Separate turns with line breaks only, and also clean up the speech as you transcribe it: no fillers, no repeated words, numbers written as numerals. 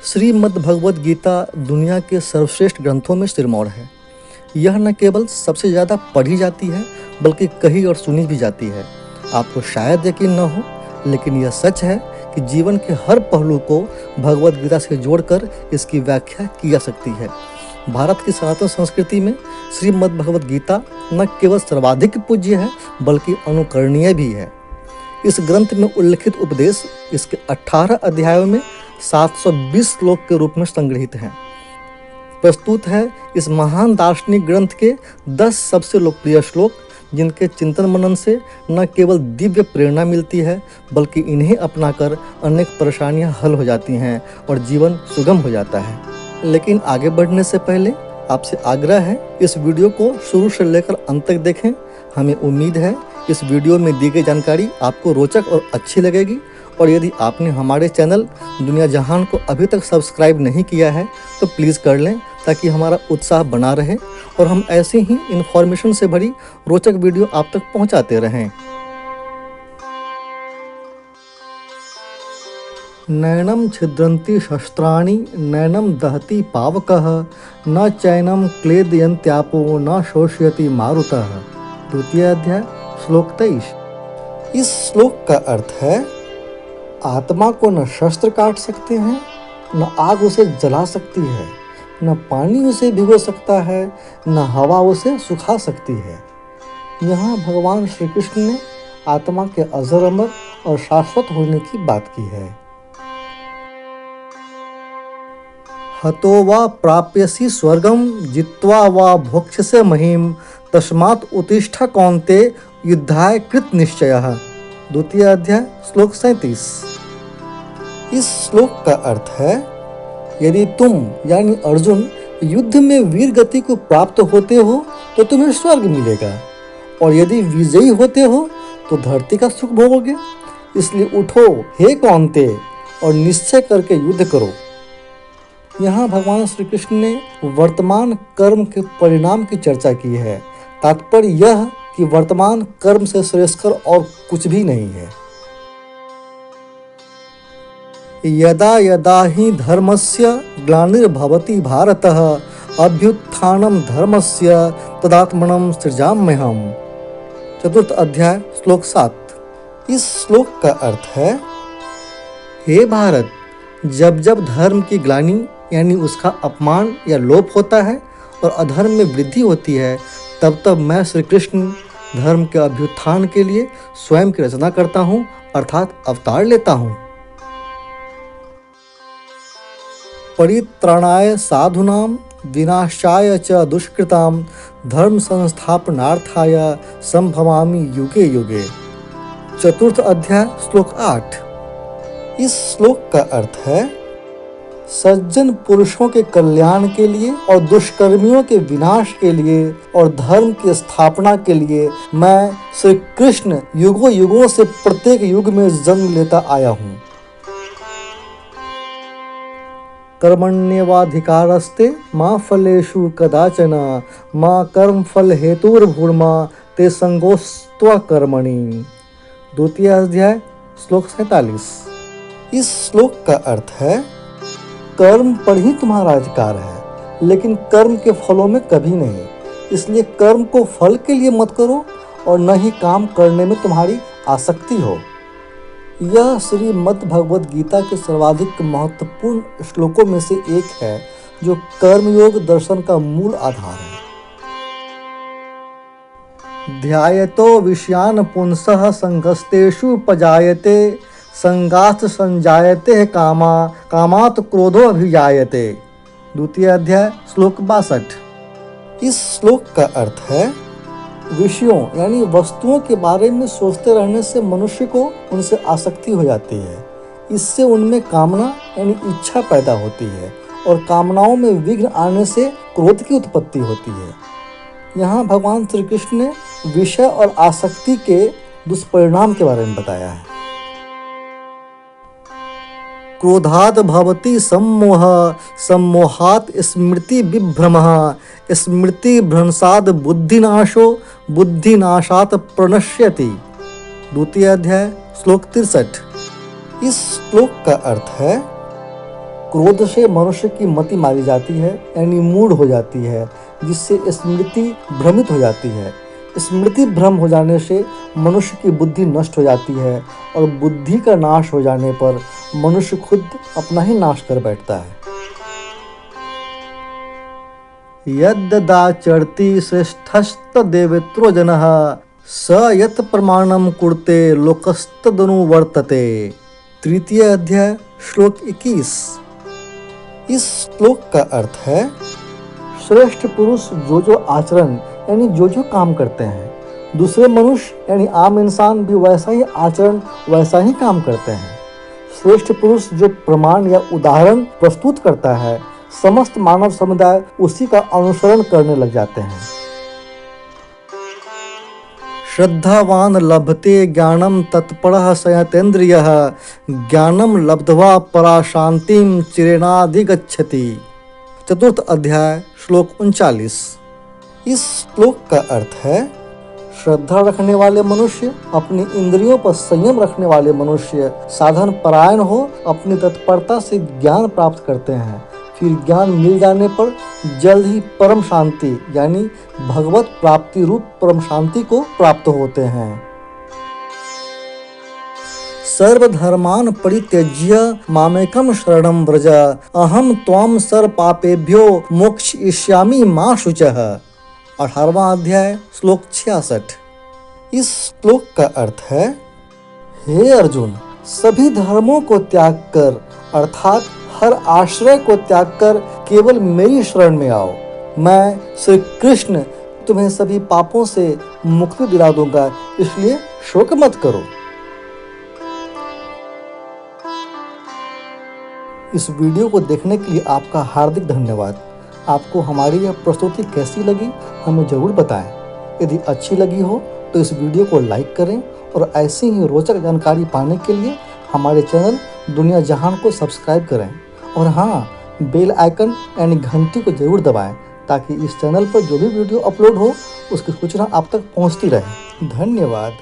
श्रीमद् भगवद गीता दुनिया के सर्वश्रेष्ठ ग्रंथों में सिरमौर है। यह न केवल सबसे ज़्यादा पढ़ी जाती है बल्कि कही और सुनी भी जाती है। आपको शायद यकीन न हो, लेकिन यह सच है कि जीवन के हर पहलू को भगवद गीता से जोड़कर इसकी व्याख्या की जा सकती है। भारत की सनातन संस्कृति में श्रीमद् भगवद गीता न केवल सर्वाधिक पूज्य है बल्कि अनुकरणीय भी है। इस ग्रंथ में उल्लिखित उपदेश इसके 18 अध्यायों में 720 श्लोक के रूप में संग्रहित हैं। प्रस्तुत है इस महान दार्शनिक ग्रंथ के 10 सबसे लोकप्रिय श्लोक, जिनके चिंतन मनन से न केवल दिव्य प्रेरणा मिलती है बल्कि इन्हें अपनाकर अनेक परेशानियां हल हो जाती हैं और जीवन सुगम हो जाता है। लेकिन आगे बढ़ने से पहले आपसे आग्रह है, इस वीडियो को शुरू से लेकर अंत तक देखें। हमें उम्मीद है इस वीडियो में दी गई जानकारी आपको रोचक और अच्छी लगेगी। और यदि आपने हमारे चैनल दुनिया जहान को अभी तक सब्सक्राइब नहीं किया है तो प्लीज़ कर लें, ताकि हमारा उत्साह बना रहे और हम ऐसे ही इन्फॉर्मेशन से भरी रोचक वीडियो आप तक पहुंचाते रहें। नैनम छिद्रन्ति शस्त्राणि नैनम दहति पावकः न चैनम क्लेदयन्त्यापो न शोषयति मारुतः। द्वितीय अध्याय श्लोक 23। इस श्लोक का अर्थ है, आत्मा को न शस्त्र काट सकते हैं, न आग उसे जला सकती है, न पानी उसे भिगो सकता है, न हवा उसे सुखा सकती है। यहाँ भगवान श्री कृष्ण ने आत्मा के अजर अमर और शाश्वत होने की बात की है। हतो वा प्राप्यसि स्वर्गम जित्वा वा भोक्ष्यसे महीम तस्मात् उत्तिष्ठ कौन्ते युद्धाय कृत निश्चयः। द्वितीय अध्याय श्लोक 37। इस श्लोक का अर्थ है, यदि तुम यानी अर्जुन युद्ध में वीर गति को प्राप्त होते हो तो तुम्हें स्वर्ग मिलेगा, और यदि विजयी होते हो तो धरती का सुख भोगोगे। इसलिए उठो हे कौन्ते और निश्चय करके युद्ध करो। यहाँ भगवान श्री कृष्ण ने वर्तमान कर्म के परिणाम की चर्चा की है। तात्पर्य यह कि वर्तमान कर्म से श्रेष्ठकर और कुछ भी नहीं है। यदा यदा ही धर्मस्य ग्लानिर्भवति भारतः अभ्युत्थानं धर्मस्य तदात्मनं सृजाम्यहम्। चतुर्थ अध्याय श्लोक 7। इस श्लोक का अर्थ है, हे भारत, जब जब धर्म की ग्लानि यानी उसका अपमान या लोप होता है और अधर्म में वृद्धि होती है, तब तब मैं श्री कृष्ण धर्म के अभ्युत्थान के लिए स्वयं की रचना करता हूँ, अर्थात अवतार लेता हूँ। परित्राणाय साधूनां विनाशाय च दुष्कृतां धर्म संस्थापनार्थाय संभवामि युगे युगे। चतुर्थ अध्याय श्लोक 8। इस श्लोक का अर्थ है, सज्जन पुरुषों के कल्याण के लिए और दुष्कर्मियों के विनाश के लिए और धर्म की स्थापना के लिए मैं श्री कृष्ण युगों युगों से प्रत्येक युग में जन्म लेता आया हूँ। कर्मण्येवाधिकारस्ते मा फलेषु कदाचन मा कर्म फल हेतुर्भूर्मा ते संगोस्त्वा कर्मणि। द्वितीय अध्याय श्लोक 47। इस श्लोक का अर्थ है, कर्म पर ही तुम्हारा अधिकार है, लेकिन कर्म के फलों में कभी नहीं। इसलिए कर्म को फल के लिए मत करो और न ही काम करने में तुम्हारी आसक्ति हो। यह श्रीमद् भगवद गीता के सर्वाधिक महत्वपूर्ण श्लोकों में से एक है, जो कर्मयोग दर्शन का मूल आधार है। ध्यायतो विषयान पुंसः संगस्तेषु पजायते संगास्त्र संजायते कामा कामात् क्रोधो अभिजायते। द्वितीय अध्याय श्लोक 62। इस श्लोक का अर्थ है, विषयों यानी वस्तुओं के बारे में सोचते रहने से मनुष्य को उनसे आसक्ति हो जाती है। इससे उनमें कामना यानी इच्छा पैदा होती है और कामनाओं में विघ्न आने से क्रोध की उत्पत्ति होती है। यहाँ भगवान श्री कृष्ण ने विषय और आसक्ति के दुष्परिणाम के बारे में बताया है। क्रोधात् भवति सम्मोह सम्मोहात् स्मृति विभ्रमः स्मृति भ्रंशात् बुद्धिनाशो बुद्धिनाशात् प्रणश्यति। द्वितीय अध्याय श्लोक 63। इस श्लोक का अर्थ है, क्रोध से मनुष्य की मति मारी जाती है, यानी मूड हो जाती है, जिससे स्मृति भ्रमित हो जाती है। स्मृति भ्रम हो जाने से मनुष्य की बुद्धि नष्ट हो जाती है और बुद्धि का नाश हो जाने पर मनुष्य खुद अपना ही नाश कर बैठता है। यद्यदाचरति श्रेष्ठस्तदेवेत्रो जनः स यत् प्रमाणम कुरुते लोकस्तदनुवर्तते। तृतीय अध्याय श्लोक 21। इस श्लोक का अर्थ है, श्रेष्ठ पुरुष जो आचरण यानी जो काम करते हैं, दूसरे मनुष्य यानी आम इंसान भी वैसा ही आचरण वैसा ही काम करते हैं। श्रेष्ठ पुरुष जो प्रमाण या उदाहरण प्रस्तुत करता है, समस्त मानव समुदाय उसी का अनुसरण करने लग जाते हैं। श्रद्धावान लभते ज्ञानम तत्परः संयतेन्द्रियः ज्ञानम लब्ध्वा पराशांतिम चिरेणाधिगच्छति। चतुर्थ अध्याय श्लोक 39। इस श्लोक का अर्थ है, श्रद्धा रखने वाले मनुष्य, अपनी इंद्रियों पर संयम रखने वाले मनुष्य साधन परायण हो अपनी तत्परता से ज्ञान प्राप्त करते हैं। फिर ज्ञान मिल जाने पर जल्द ही परम शांति यानी भगवत प्राप्ति रूप परम शांति को प्राप्त होते हैं। सर्वधर्मान् परित्यज्य मामेकं शरणं व्रज अहम त्वां सर्व पापेभ्यो मोक्षयिष्यामि मा शुचः। 18वां अध्याय श्लोक 66। इस श्लोक का अर्थ है, हे अर्जुन, सभी धर्मों को त्याग कर अर्थात हर आश्रय को त्याग कर केवल मेरी शरण में आओ। मैं श्री कृष्ण तुम्हें सभी पापों से मुक्ति दिला दूंगा, इसलिए शोक मत करो। इस वीडियो को देखने के लिए आपका हार्दिक धन्यवाद। आपको हमारी यह प्रस्तुति कैसी लगी हमें ज़रूर बताएं। यदि अच्छी लगी हो तो इस वीडियो को लाइक करें और ऐसी ही रोचक जानकारी पाने के लिए हमारे चैनल दुनिया जहान को सब्सक्राइब करें। और हाँ, बेल आइकन यानी घंटी को ज़रूर दबाएं ताकि इस चैनल पर जो भी वीडियो अपलोड हो उसकी सूचना आप तक पहुंचती रहे। धन्यवाद।